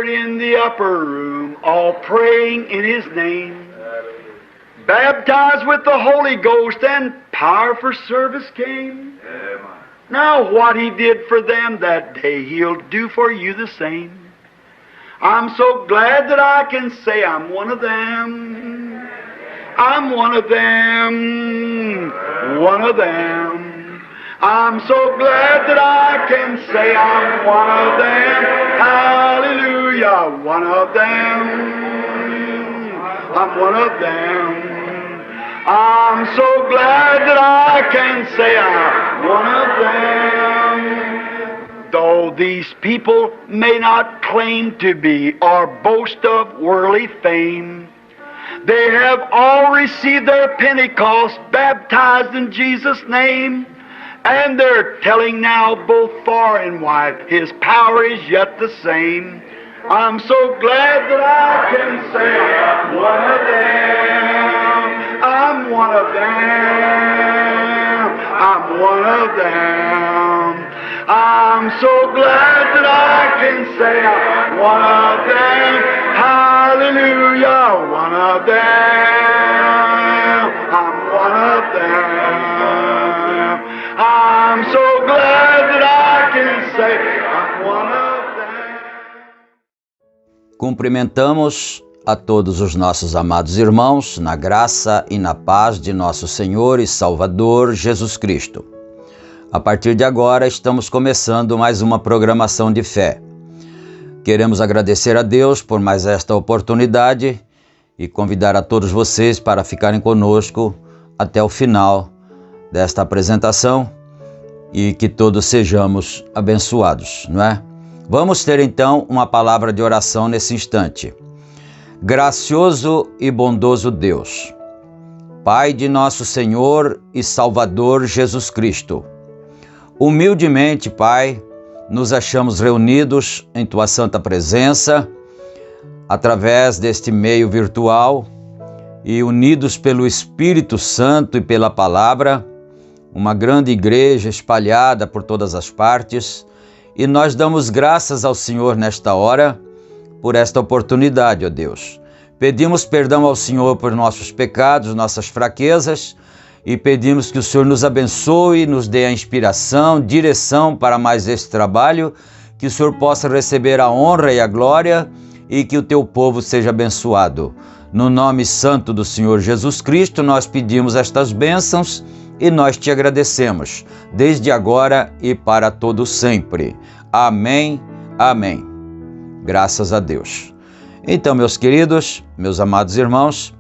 gathered in the upper room, all praying in His name. Baptized with the Holy Ghost, and power for service came. Now what He did for them that day, He'll do for you the same. I'm so glad that I can say I'm one of them. I'm one of them. One of them. I'm so glad that I can say I'm one of them. Hallelujah. One of them. I'm one of them. I'm so glad that I can say I'm one of them. Though these people may not claim to be or boast of worldly fame, they have all received their Pentecost, baptized in Jesus' name, and they're telling now both far and wide His power is yet the same. I'm so glad that I can say I'm one of them. I'm one of them. I'm one of them. I'm so glad that I can say I'm one of them. Hallelujah, one of them. I'm one of them. I'm so glad that I can say I'm one of them. Cumprimentamos a todos os nossos amados irmãos na graça e na paz de nosso Senhor e Salvador Jesus Cristo. A partir de agora estamos começando mais uma programação de fé. Queremos agradecer a Deus por mais esta oportunidade e convidar a todos vocês para ficarem conosco até o final desta apresentação e que todos sejamos abençoados, não é? Vamos ter então uma palavra de oração nesse instante. Gracioso e bondoso Deus, Pai de nosso Senhor e Salvador Jesus Cristo, humildemente, Pai, nos achamos reunidos em Tua santa presença, através deste meio virtual e unidos pelo Espírito Santo e pela Palavra, uma grande igreja espalhada por todas as partes, e nós damos graças ao Senhor nesta hora, por esta oportunidade, ó Deus. Pedimos perdão ao Senhor por nossos pecados, nossas fraquezas, e pedimos que o Senhor nos abençoe, nos dê a inspiração, direção para mais este trabalho, que o Senhor possa receber a honra e a glória e que o Teu povo seja abençoado. No nome santo do Senhor Jesus Cristo, nós pedimos estas bênçãos e nós Te agradecemos, desde agora e para todo sempre. Amém, amém. Graças a Deus. Então, meus queridos, meus amados irmãos,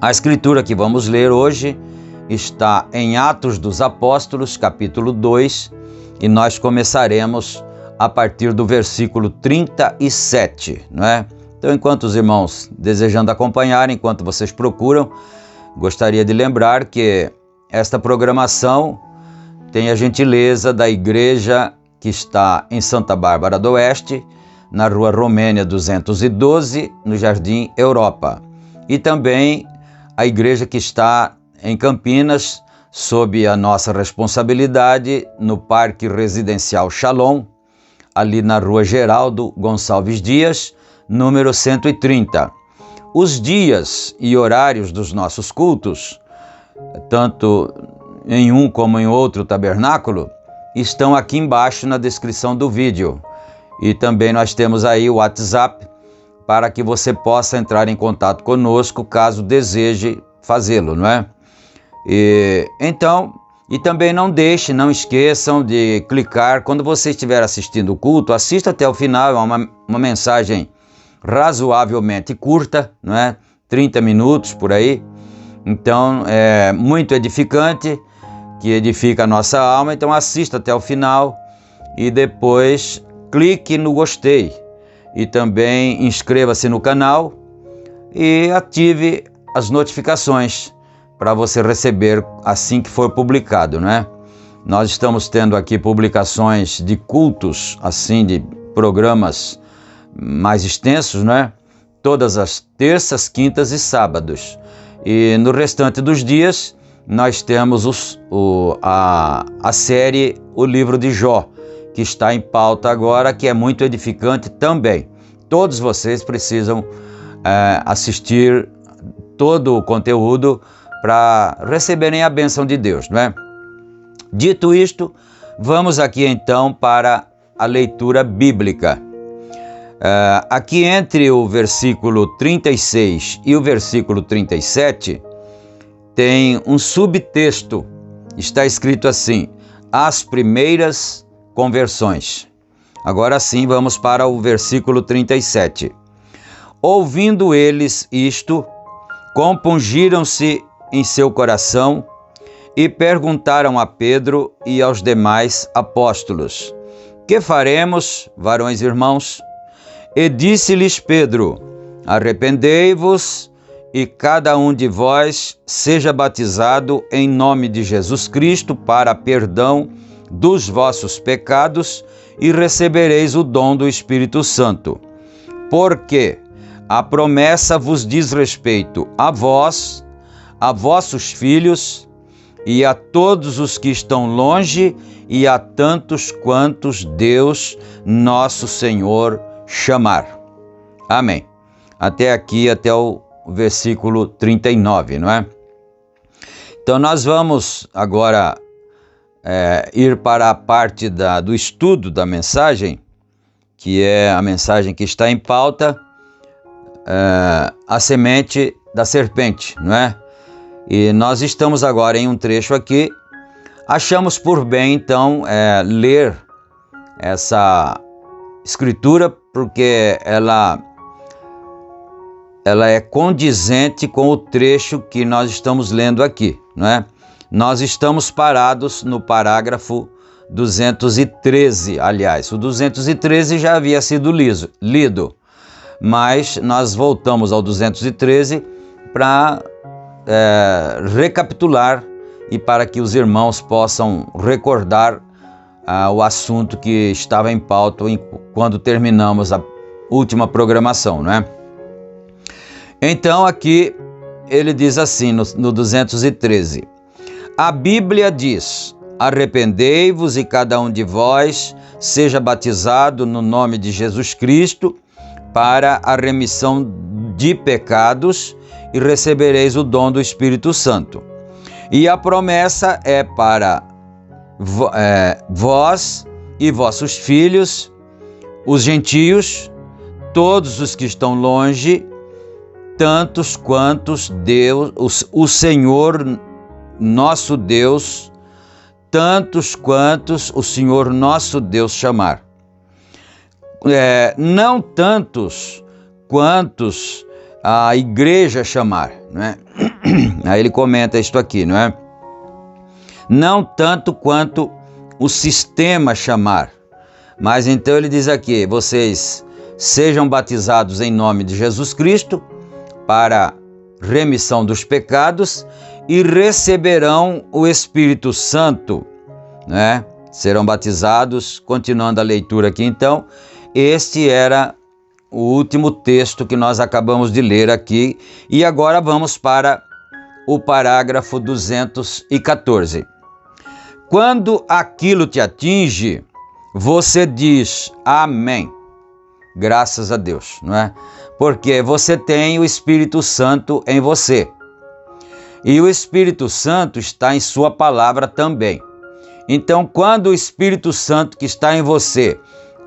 a escritura que vamos ler hoje está em Atos dos Apóstolos, capítulo 2, e nós começaremos a partir do versículo 37, não é? Então, enquanto os irmãos desejando acompanhar, enquanto vocês procuram, gostaria de lembrar que esta programação tem a gentileza da igreja que está em Santa Bárbara do Oeste, na Rua Romênia 212, no Jardim Europa. E também a igreja que está em Campinas, sob a nossa responsabilidade, no Parque Residencial Shalom, ali na Rua Geraldo Gonçalves Dias, número 130. Os dias e horários dos nossos cultos, tanto em um como em outro tabernáculo, estão aqui embaixo na descrição do vídeo. E também nós temos aí o WhatsApp para que você possa entrar em contato conosco caso deseje fazê-lo, não é? E também não esqueçam de clicar, quando você estiver assistindo o culto, assista até o final, é uma mensagem razoavelmente curta, não é? 30 minutos por aí. Então, é muito edificante, que edifica a nossa alma. Então, assista até o final e depois clique no gostei. E também inscreva-se no canal e ative as notificações para você receber assim que for publicado, né? Nós estamos tendo aqui publicações de cultos, assim, de programas mais extensos, né? Todas as terças, quintas e sábados. E no restante dos dias, nós temos a série O Livro de Jó, que está em pauta agora, que é muito edificante também. todos vocês precisam assistir todo o conteúdo para receberem a bênção de Deus, não é? Dito isto, vamos aqui então para a leitura bíblica. Aqui entre o versículo 36 e o versículo 37, tem um subtexto. Está escrito assim: as primeiras conversões. Agora sim, vamos para o versículo 37. Ouvindo eles isto, compungiram-se em seu coração e perguntaram a Pedro e aos demais apóstolos: que faremos, varões irmãos? E disse-lhes Pedro: arrependei-vos e cada um de vós seja batizado em nome de Jesus Cristo para perdão dos vossos pecados e recebereis o dom do Espírito Santo. Porque a promessa vos diz respeito a vós, a vossos filhos e a todos os que estão longe e a tantos quantos Deus, nosso Senhor, chamar. Amém. Até aqui, até o versículo 39, não é? Então nós vamos agora ir para a parte do estudo da mensagem, que é a mensagem que está em pauta, a semente da serpente, não é? E nós estamos agora em um trecho aqui. Achamos por bem, então, ler essa escritura, porque ela é condizente com o trecho que nós estamos lendo aqui, não é? Nós estamos parados no parágrafo 213, aliás, o 213 já havia sido lido, mas nós voltamos ao 213 para recapitular e para que os irmãos possam recordar o assunto que estava em pauta quando terminamos a última programação, não é? Então aqui ele diz assim no 213: a Bíblia diz: arrependei-vos e cada um de vós seja batizado no nome de Jesus Cristo para a remissão de pecados e recebereis o dom do Espírito Santo. E a promessa é para vós e vossos filhos, os gentios, todos os que estão longe, tantos quantos Deus, o Senhor nosso Deus, tantos quantos o Senhor nosso Deus chamar. Não tantos quantos a igreja chamar, não é? Aí ele comenta isto aqui, não é? Não tanto quanto o sistema chamar, mas então ele diz aqui: vocês sejam batizados em nome de Jesus Cristo para remissão dos pecados e receberão o Espírito Santo, né? Serão batizados. Continuando a leitura aqui então, este era o último texto que nós acabamos de ler aqui, e agora vamos para o parágrafo 214. Quando aquilo te atinge, você diz amém. Graças a Deus, não é? Porque você tem o Espírito Santo em você. E o Espírito Santo está em sua palavra também. Então, quando o Espírito Santo que está em você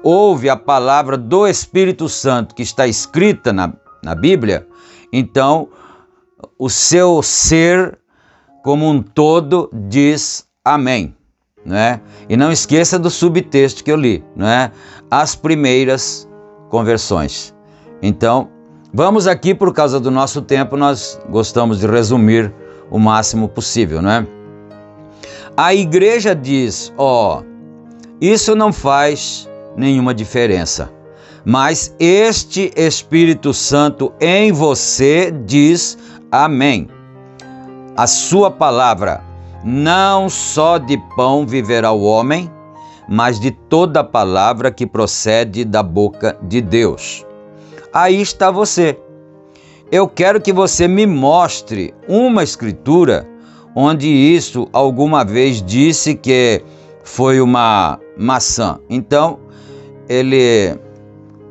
ouve a palavra do Espírito Santo que está escrita na Bíblia, então o seu ser como um todo diz amém, não é? E não esqueça do subtexto que eu li, não é? As primeiras conversões. Então, vamos aqui, por causa do nosso tempo, nós gostamos de resumir o máximo possível, não é? A igreja diz: isso não faz nenhuma diferença, mas este Espírito Santo em você diz amém. A sua palavra: não só de pão viverá o homem, mas de toda palavra que procede da boca de Deus. Aí está você. Eu quero que você me mostre uma escritura onde isso alguma vez disse que foi uma maçã. Então, ele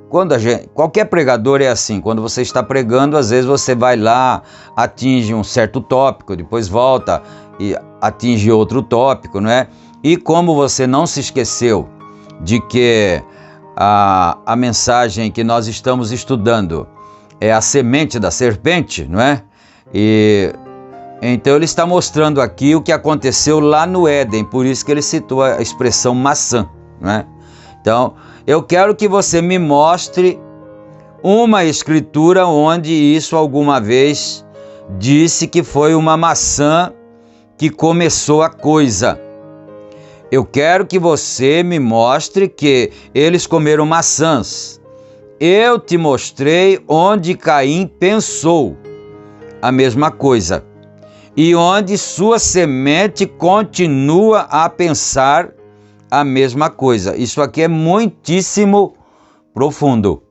qualquer pregador é assim, quando você está pregando, às vezes você vai lá, atinge um certo tópico, depois volta e atinge outro tópico, não é? E como você não se esqueceu de que a mensagem que nós estamos estudando é a semente da serpente, não é? E então ele está mostrando aqui o que aconteceu lá no Éden, por isso que ele citou a expressão maçã, não é? Então, eu quero que você me mostre uma escritura onde isso alguma vez disse que foi uma maçã que começou a coisa. Eu quero que você me mostre que eles comeram maçãs. Eu te mostrei onde Caim pensou a mesma coisa e onde sua semente continua a pensar a mesma coisa. Isso aqui é muitíssimo profundo.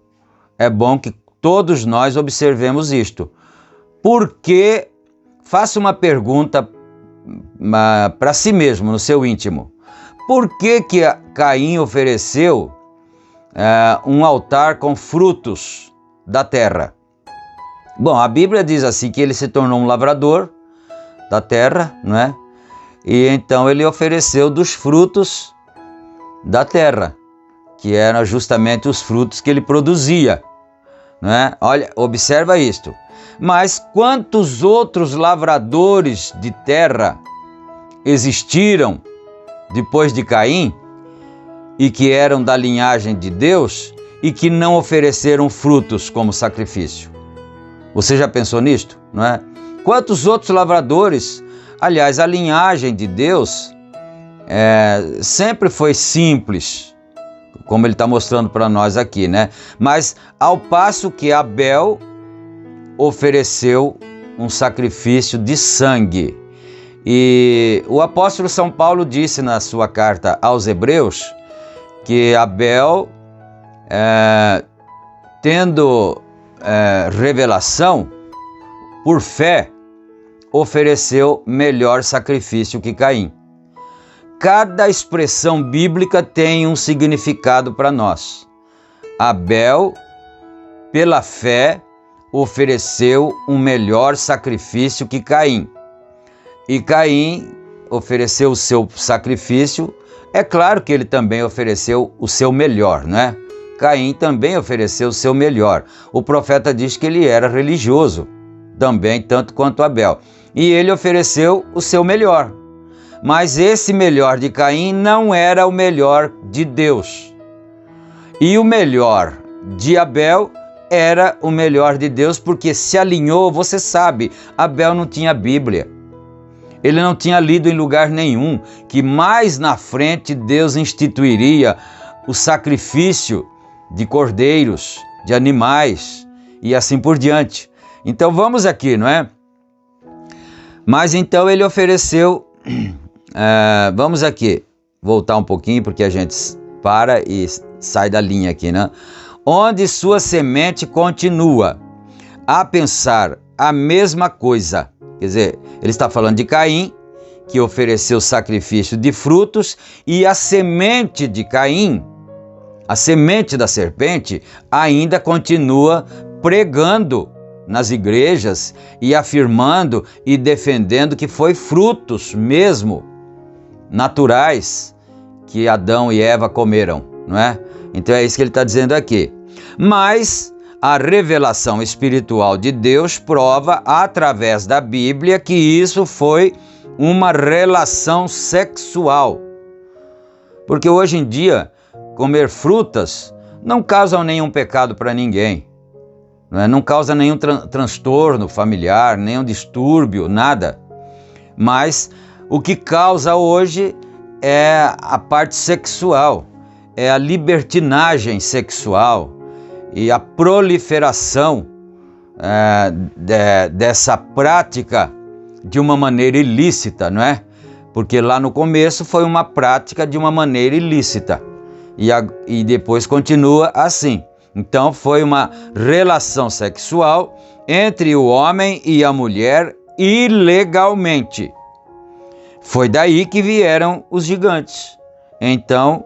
É bom que todos nós observemos isto. Porque, faça uma pergunta para si mesmo, no seu íntimo. Por que Caim ofereceu um altar com frutos da terra? Bom, a Bíblia diz assim que ele se tornou um lavrador da terra, não é? E então ele ofereceu dos frutos da terra, que eram justamente os frutos que ele produzia, não é? Olha, observa isto. Mas quantos outros lavradores de terra existiram depois de Caim e que eram da linhagem de Deus e que não ofereceram frutos como sacrifício? Você já pensou nisto, não é? Quantos outros lavradores? Aliás, a linhagem de Deus sempre foi simples, como ele está mostrando para nós aqui, né? Mas ao passo que Abel ofereceu um sacrifício de sangue. E o apóstolo São Paulo disse na sua carta aos Hebreus que Abel, tendo revelação, por fé, ofereceu melhor sacrifício que Caim. Cada expressão bíblica tem um significado para nós. Abel, pela fé, ofereceu um melhor sacrifício que Caim. E Caim ofereceu o seu sacrifício. É claro que ele também ofereceu o seu melhor, né? Caim também ofereceu o seu melhor. O profeta diz que ele era religioso, também tanto quanto Abel. E ele ofereceu o seu melhor. Mas esse melhor de Caim não era o melhor de Deus. E o melhor de Abel era o melhor de Deus, porque se alinhou, você sabe, Abel não tinha Bíblia. Ele não tinha lido em lugar nenhum que mais na frente Deus instituiria o sacrifício de cordeiros, de animais e assim por diante. Então vamos aqui, não é? Mas então ele ofereceu... vamos aqui, voltar um pouquinho, porque a gente para e sai da linha aqui, né? Onde sua semente continua a pensar a mesma coisa. Quer dizer, ele está falando de Caim, que ofereceu sacrifício de frutos, e a semente de Caim, a semente da serpente, ainda continua pregando nas igrejas e afirmando e defendendo que foi frutos mesmo naturais que Adão e Eva comeram, não é? Então é isso que ele está dizendo aqui. Mas a revelação espiritual de Deus prova através da Bíblia que isso foi uma relação sexual. Porque hoje em dia, comer frutas não causa nenhum pecado para ninguém. Não causa nenhum transtorno familiar, nenhum distúrbio, nada. Mas o que causa hoje é a parte sexual, é a libertinagem sexual e a proliferação dessa prática de uma maneira ilícita, não é? Porque lá no começo foi uma prática de uma maneira ilícita e depois continua assim. Então foi uma relação sexual entre o homem e a mulher ilegalmente. Foi daí que vieram os gigantes. Então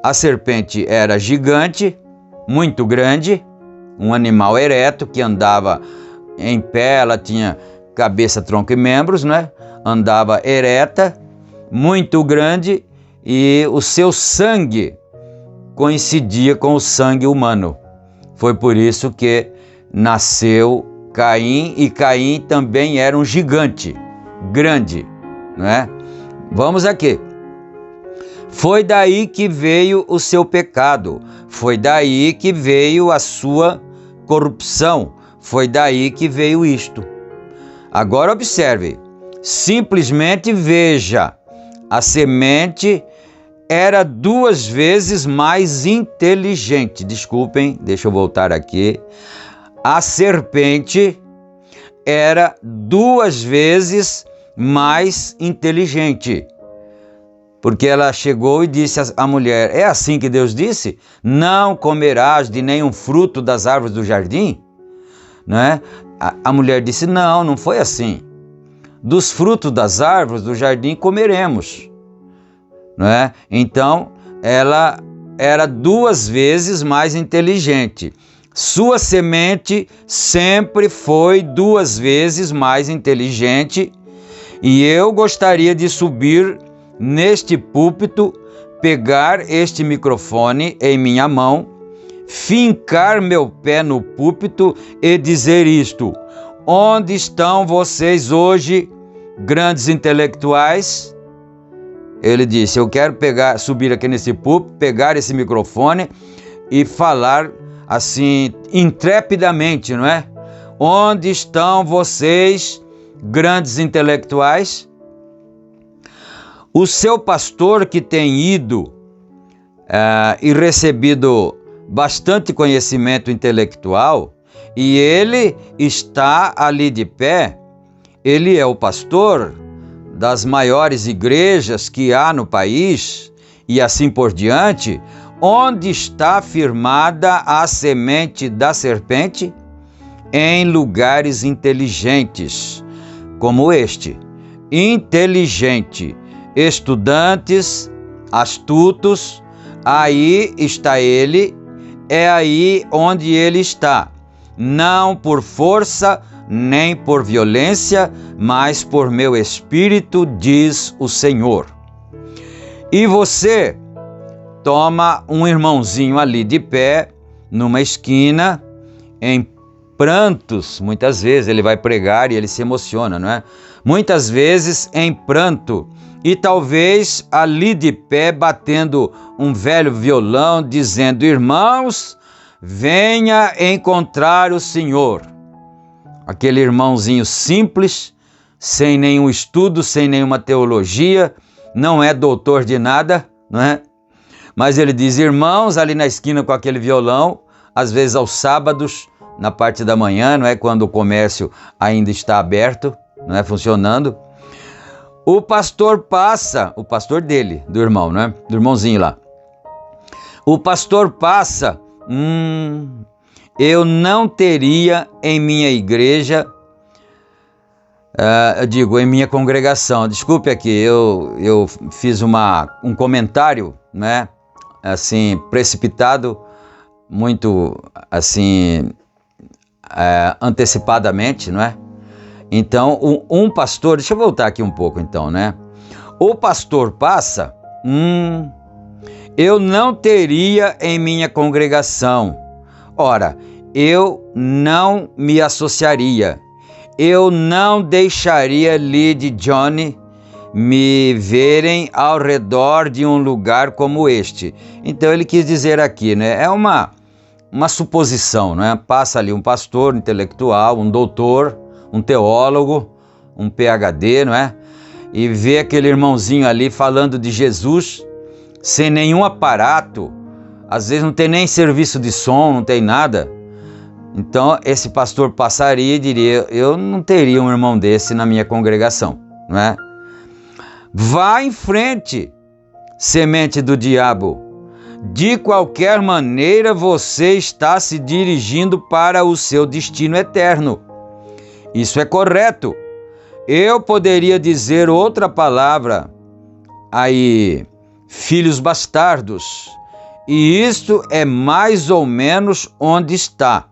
a serpente era gigante, muito grande, um animal ereto que andava em pé, ela tinha cabeça, tronco e membros, né? Andava ereta, muito grande, e o seu sangue coincidia com o sangue humano. Foi por isso que nasceu Caim, e Caim também era um gigante, grande, né? Vamos aqui. Foi daí que veio o seu pecado, foi daí que veio a sua corrupção, foi daí que veio isto. Agora observe, simplesmente veja, a semente era 2 vezes mais inteligente. Desculpem, deixa eu voltar aqui. A serpente era 2 vezes mais inteligente. Porque ela chegou e disse à mulher, é assim que Deus disse? Não comerás de nenhum fruto das árvores do jardim? Né? A mulher disse, não foi assim. Dos frutos das árvores do jardim comeremos. Né? Então, ela era 2 vezes mais inteligente. Sua semente sempre foi 2 vezes mais inteligente, e eu gostaria de subir neste púlpito, pegar este microfone em minha mão, fincar meu pé no púlpito e dizer isto: onde estão vocês hoje, grandes intelectuais? Ele disse, eu quero subir aqui nesse púlpito, pegar esse microfone e falar assim, intrepidamente, não é? Onde estão vocês, grandes intelectuais? O seu pastor, que tem ido e recebido bastante conhecimento intelectual, e ele está ali de pé, ele é o pastor das maiores igrejas que há no país, e assim por diante, onde está firmada a semente da serpente? Em lugares inteligentes, como este. Inteligente, estudantes, astutos, aí está ele, é aí onde ele está. Não por força, nem por violência, mas por meu espírito, diz o Senhor. E você toma um irmãozinho ali de pé, numa esquina, em prantos, muitas vezes ele vai pregar e ele se emociona, não é? Muitas vezes em pranto, e talvez ali de pé, batendo um velho violão, dizendo, irmãos, venha encontrar o Senhor. Aquele irmãozinho simples, sem nenhum estudo, sem nenhuma teologia, não é doutor de nada, não é? Mas ele diz, irmãos, ali na esquina com aquele violão, às vezes aos sábados, na parte da manhã, não é? Quando o comércio ainda está aberto, não é? Funcionando. O pastor passa, o pastor dele, do irmão, não é? Do irmãozinho lá. O pastor passa, eu não teria em minha igreja, em minha congregação, desculpe aqui, eu fiz um comentário, né, assim, precipitado, muito, assim, antecipadamente, não é? Então, um pastor, deixa eu voltar aqui um pouco então, né? O pastor passa, eu não teria em minha congregação. Ora, eu não me associaria, eu não deixaria Lee e Johnny me verem ao redor de um lugar como este. Então ele quis dizer aqui, né? É uma suposição, né? Passa ali um pastor intelectual, um doutor, um teólogo, um PhD, não é? E vê aquele irmãozinho ali falando de Jesus sem nenhum aparato, às vezes não tem nem serviço de som, não tem nada. Então esse pastor passaria e diria, eu não teria um irmão desse na minha congregação, não é? Vá em frente, semente do diabo. De qualquer maneira você está se dirigindo para o seu destino eterno. Isso é correto. Eu poderia dizer outra palavra aí, filhos bastardos. E isto é mais ou menos onde está.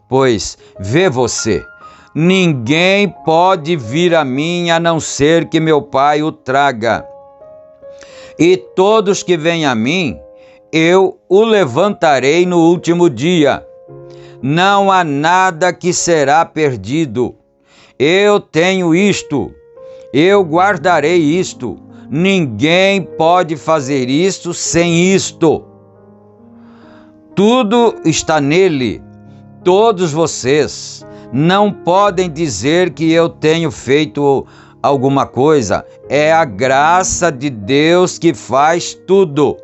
Pois, vê você, ninguém pode vir a mim a não ser que meu Pai o traga. E todos que vêm a mim, eu o levantarei no último dia. Não há nada que será perdido. Eu tenho isto, eu guardarei isto. Ninguém pode fazer isto sem isto. Tudo está nele. Todos vocês não podem dizer que eu tenho feito alguma coisa. É a graça de Deus que faz tudo.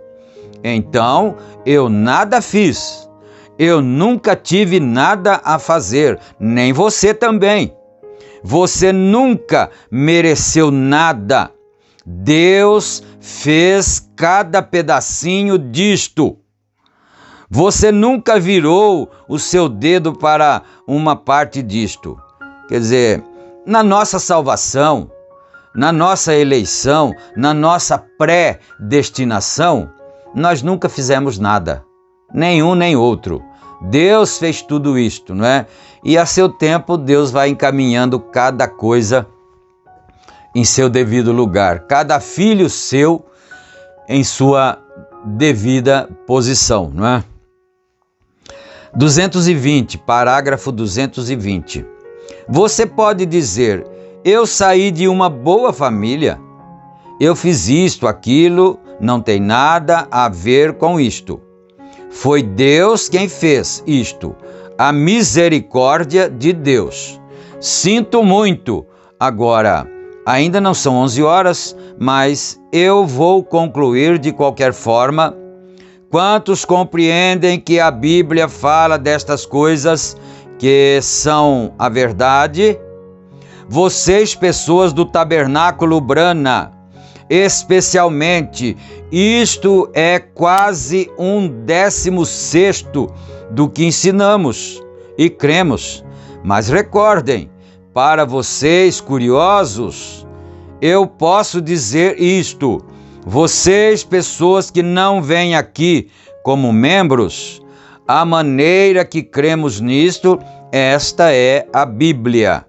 Então, eu nada fiz. Eu nunca tive nada a fazer, nem você também. Você nunca mereceu nada. Deus fez cada pedacinho disto. Você nunca virou o seu dedo para uma parte disto. Quer dizer, na nossa salvação, na nossa eleição, na nossa predestinação, nós nunca fizemos nada. Nenhum nem outro. Deus fez tudo isto, não é? E a seu tempo Deus vai encaminhando cada coisa em seu devido lugar. Cada filho seu em sua devida posição, não é? 220, parágrafo 220. Você pode dizer, eu saí de uma boa família, eu fiz isto, aquilo, não tem nada a ver com isto. Foi Deus quem fez isto, a misericórdia de Deus. Sinto muito. Agora, ainda não são 11 horas, mas eu vou concluir de qualquer forma. Quantos compreendem que a Bíblia fala destas coisas que são a verdade? Vocês, pessoas do Tabernáculo Brana, especialmente, isto é quase 1/16 do que ensinamos e cremos. Mas recordem, para vocês curiosos, eu posso dizer isto. Vocês, pessoas que não vêm aqui como membros, a maneira que cremos nisto, esta é a Bíblia.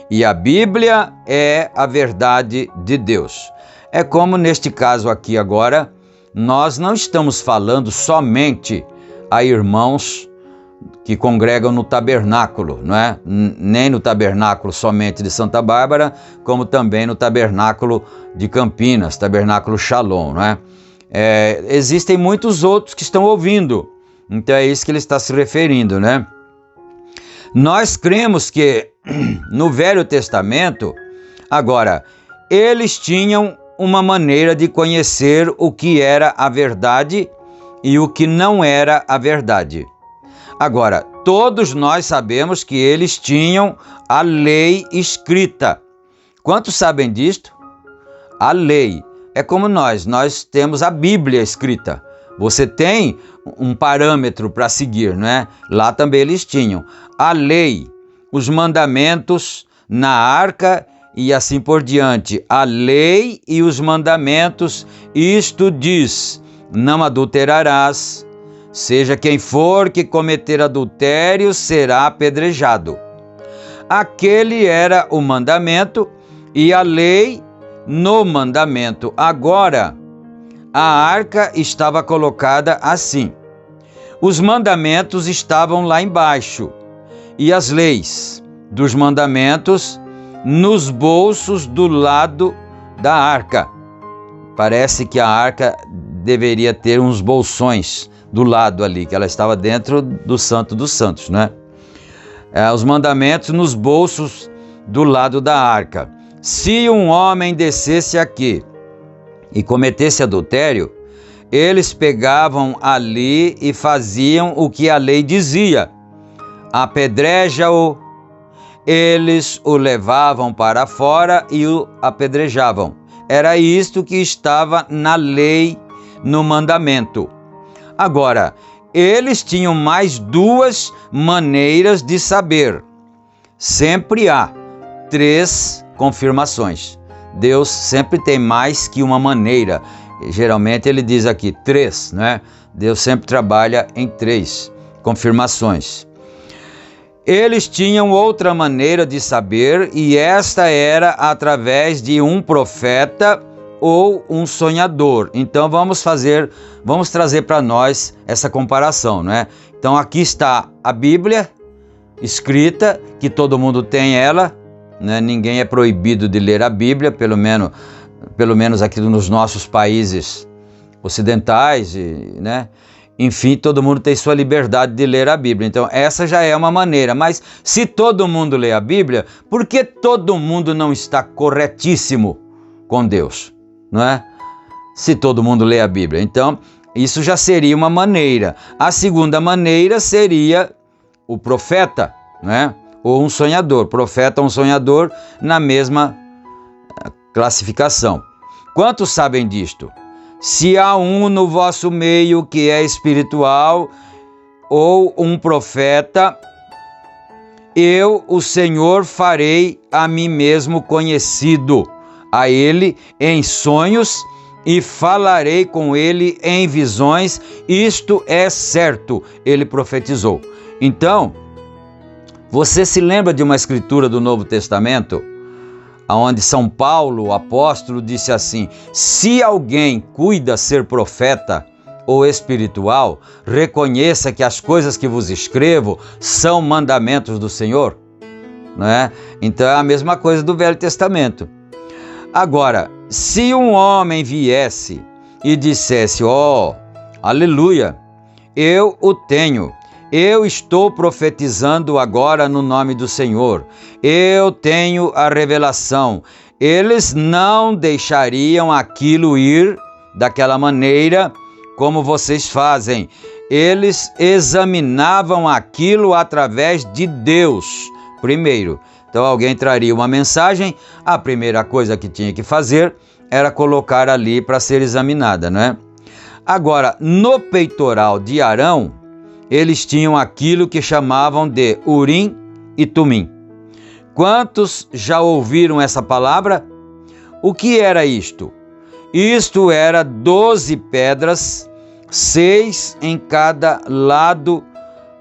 E a Bíblia é a verdade de Deus. É como neste caso aqui agora, nós não estamos falando somente a irmãos que congregam no tabernáculo, não é? Nem no tabernáculo somente de Santa Bárbara, como também no tabernáculo de Campinas, tabernáculo Shalom, não é? Existem muitos outros que estão ouvindo, então é isso que ele está se referindo, né? Nós cremos que no Velho Testamento, agora, eles tinham uma maneira de conhecer o que era a verdade e o que não era a verdade. Agora, todos nós sabemos que eles tinham a lei escrita. Quantos sabem disto? A lei. É como nós temos a Bíblia escrita. Você tem um parâmetro para seguir, não é? Lá também eles tinham a lei, os mandamentos na arca e assim por diante. A lei e os mandamentos, isto diz, não adulterarás. Seja quem for que cometer adultério, será apedrejado. Aquele era o mandamento e a lei no mandamento. Agora, a arca estava colocada assim. Os mandamentos estavam lá embaixo e as leis dos mandamentos nos bolsos do lado da arca. Parece que a arca deveria ter uns bolsões do lado ali, que ela estava dentro do Santo dos Santos, né? Os mandamentos nos bolsos do lado da arca. Se um homem descesse aqui e cometesse adultério, eles pegavam ali e faziam o que a lei dizia. Apedreja-o. Eles o levavam para fora e o apedrejavam. Era isto que estava na lei, no mandamento. Agora, eles tinham mais duas maneiras de saber. Sempre há 3 confirmações. Deus sempre tem mais que uma maneira. Geralmente ele diz aqui 3, né? Deus sempre trabalha em 3 confirmações. Eles tinham outra maneira de saber, e esta era através de um profeta ou um sonhador. Então vamos trazer para nós essa comparação, não é? Então aqui está a Bíblia escrita, que todo mundo tem ela, né? Ninguém é proibido de ler a Bíblia, pelo menos aqui nos nossos países ocidentais, né? Enfim, todo mundo tem sua liberdade de ler a Bíblia. Então essa já é uma maneira. Mas se todo mundo lê a Bíblia, por que todo mundo não está corretíssimo com Deus? Não é? Se todo mundo lê a Bíblia. Então isso já seria uma maneira. A segunda maneira seria o profeta, né? Ou um sonhador. Profeta ou um sonhador na mesma classificação. Quantos sabem disto? Se há um no vosso meio que é espiritual ou um profeta, eu, o Senhor, farei a mim mesmo conhecido a ele em sonhos e falarei com ele em visões. Isto é certo, ele profetizou. Então, você se lembra de uma escritura do Novo Testamento, onde São Paulo, o apóstolo, disse assim: se alguém cuida ser profeta ou espiritual, reconheça que as coisas que vos escrevo são mandamentos do Senhor, não é? Então é a mesma coisa do Velho Testamento. Agora, se um homem viesse e dissesse: ó, aleluia, eu o tenho, eu estou profetizando agora no nome do Senhor, eu tenho a revelação, eles não deixariam aquilo ir daquela maneira como vocês fazem. Eles examinavam aquilo através de Deus primeiro. Então alguém traria uma mensagem, a primeira coisa que tinha que fazer era colocar ali para ser examinada, não é? Agora, no peitoral de Arão, eles tinham aquilo que chamavam de Urim e Tumim. Quantos já ouviram essa palavra? O que era isto? Isto era 12 pedras, 6 em cada lado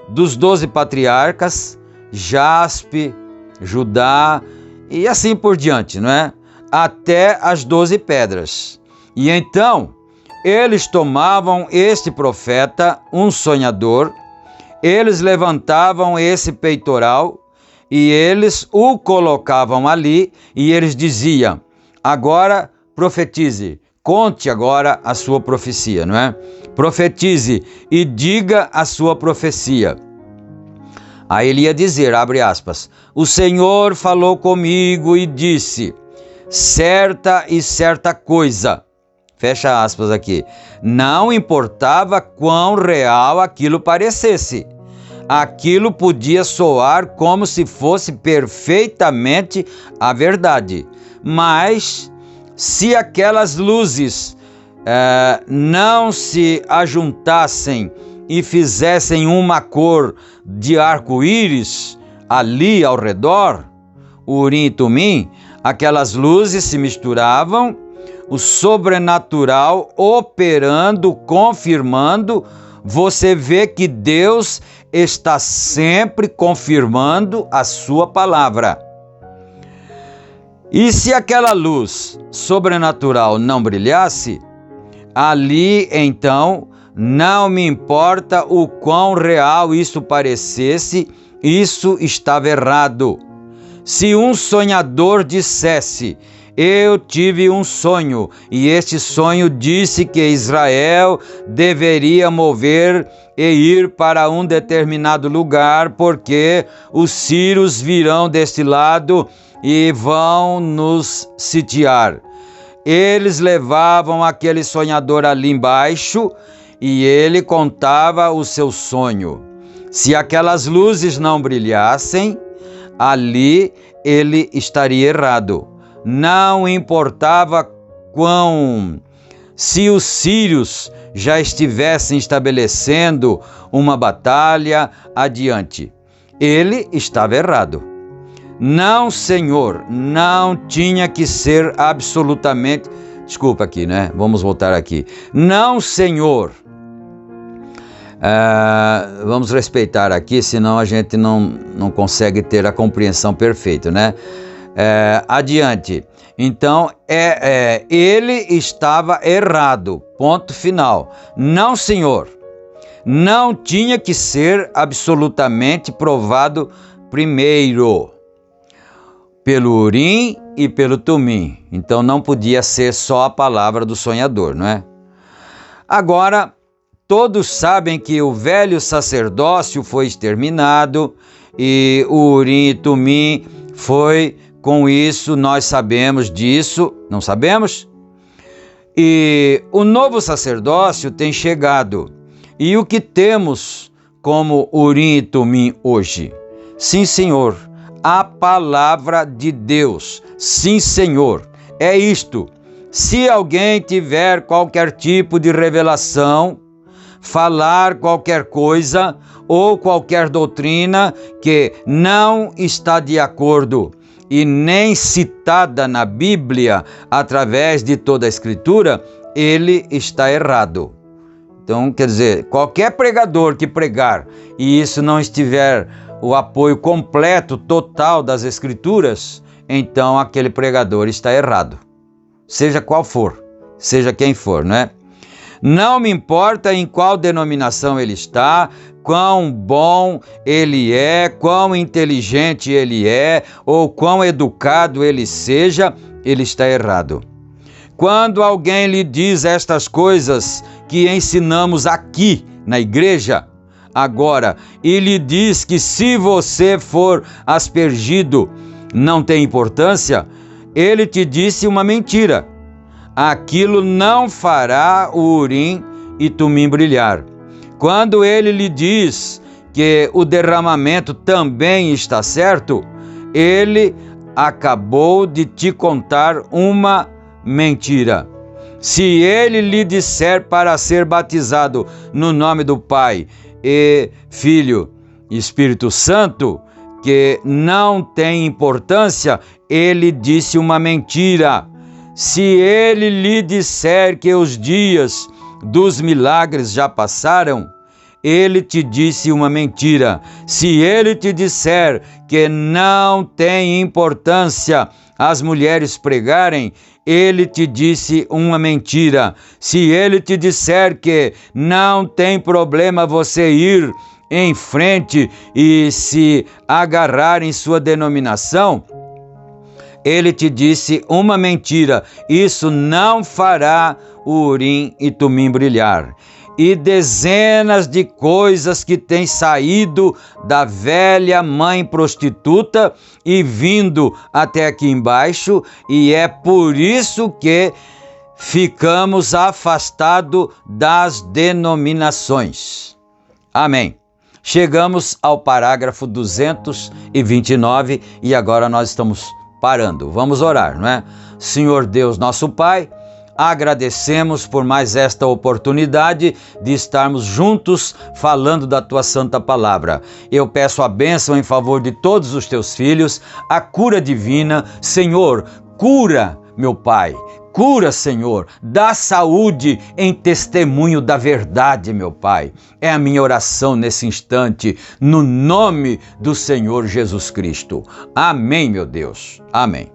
dos 12 patriarcas, Jaspe, Judá e assim por diante, não é? Até as 12 pedras. E então, eles tomavam este profeta, um sonhador, eles levantavam esse peitoral e eles o colocavam ali e eles diziam: agora profetize, conte agora a sua profecia, não é? Profetize e diga a sua profecia. Aí ele ia dizer, abre aspas, o Senhor falou comigo e disse, certa e certa coisa. Fecha aspas aqui. Não importava quão real aquilo parecesse. Aquilo podia soar como se fosse perfeitamente a verdade. Mas, se aquelas luzes não se ajuntassem e fizessem uma cor de arco-íris ali ao redor, Urim e Tumim, aquelas luzes se misturavam, o sobrenatural operando, confirmando. Você vê que Deus está sempre confirmando a sua palavra. E se aquela luz sobrenatural não brilhasse, ali então, não me importa o quão real isso parecesse, isso estava errado. Se um sonhador dissesse, eu tive um sonho, e este sonho disse que Israel deveria mover e ir para um determinado lugar, porque os sírios virão deste lado e vão nos sitiar. Eles levavam aquele sonhador ali embaixo e ele contava o seu sonho. Se aquelas luzes não brilhassem, ali ele estaria errado. Não importava se os sírios já estivessem estabelecendo uma batalha adiante. Ele estava errado. Não, Senhor, não tinha que ser absolutamente... Desculpa aqui, né? Vamos voltar aqui. Não, Senhor, Vamos respeitar aqui, senão a gente não consegue ter a compreensão perfeita, né? Adiante. Então, ele estava errado, ponto final. Não, senhor. Não tinha que ser absolutamente provado primeiro pelo Urim e pelo Tumim. Então, não podia ser só a palavra do sonhador, não é? Agora, todos sabem que o velho sacerdócio foi exterminado e o Urim e Tumim foi, com isso, nós sabemos disso, não sabemos? E o novo sacerdócio tem chegado. E o que temos como Urim e Tumim hoje? Sim, Senhor, a palavra de Deus. Sim, Senhor, é isto. Se alguém tiver qualquer tipo de revelação, falar qualquer coisa ou qualquer doutrina que não está de acordo e nem citada na Bíblia através de toda a Escritura, ele está errado. Então, quer dizer, qualquer pregador que pregar e isso não estiver o apoio completo, total das Escrituras, então aquele pregador está errado. Seja qual for, seja quem for, né? Não me importa em qual denominação ele está, quão bom ele é, quão inteligente ele é, ou quão educado ele seja, ele está errado. Quando alguém lhe diz estas coisas que ensinamos aqui na igreja, agora, e lhe diz que se você for aspergido, não tem importância, ele te disse uma mentira. Aquilo não fará o Urim e Tumim brilhar. Quando ele lhe diz que o derramamento também está certo, ele acabou de te contar uma mentira. Se ele lhe disser para ser batizado no nome do Pai e Filho e Espírito Santo, que não tem importância, ele disse uma mentira. Se ele lhe disser que os dias dos milagres já passaram, ele te disse uma mentira. Se ele te disser que não tem importância as mulheres pregarem, ele te disse uma mentira. Se ele te disser que não tem problema você ir em frente e se agarrar em sua denominação, ele te disse uma mentira. Isso não fará o Urim e Tumim brilhar. E dezenas de coisas que têm saído da velha mãe prostituta e vindo até aqui embaixo, e é por isso que ficamos afastados das denominações. Amém. Chegamos ao parágrafo 229 e agora nós estamos parando. Vamos orar, não é? Senhor Deus, nosso Pai, agradecemos por mais esta oportunidade de estarmos juntos falando da Tua Santa Palavra. Eu peço a bênção em favor de todos os Teus filhos, a cura divina. Senhor, cura, meu Pai. Cura, Senhor, dá saúde em testemunho da verdade, meu Pai. É a minha oração nesse instante, no nome do Senhor Jesus Cristo. Amém, meu Deus. Amém.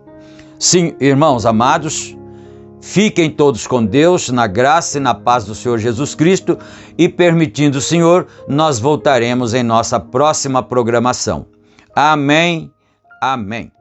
Sim, irmãos amados, fiquem todos com Deus, na graça e na paz do Senhor Jesus Cristo, e permitindo o Senhor, nós voltaremos em nossa próxima programação. Amém. Amém.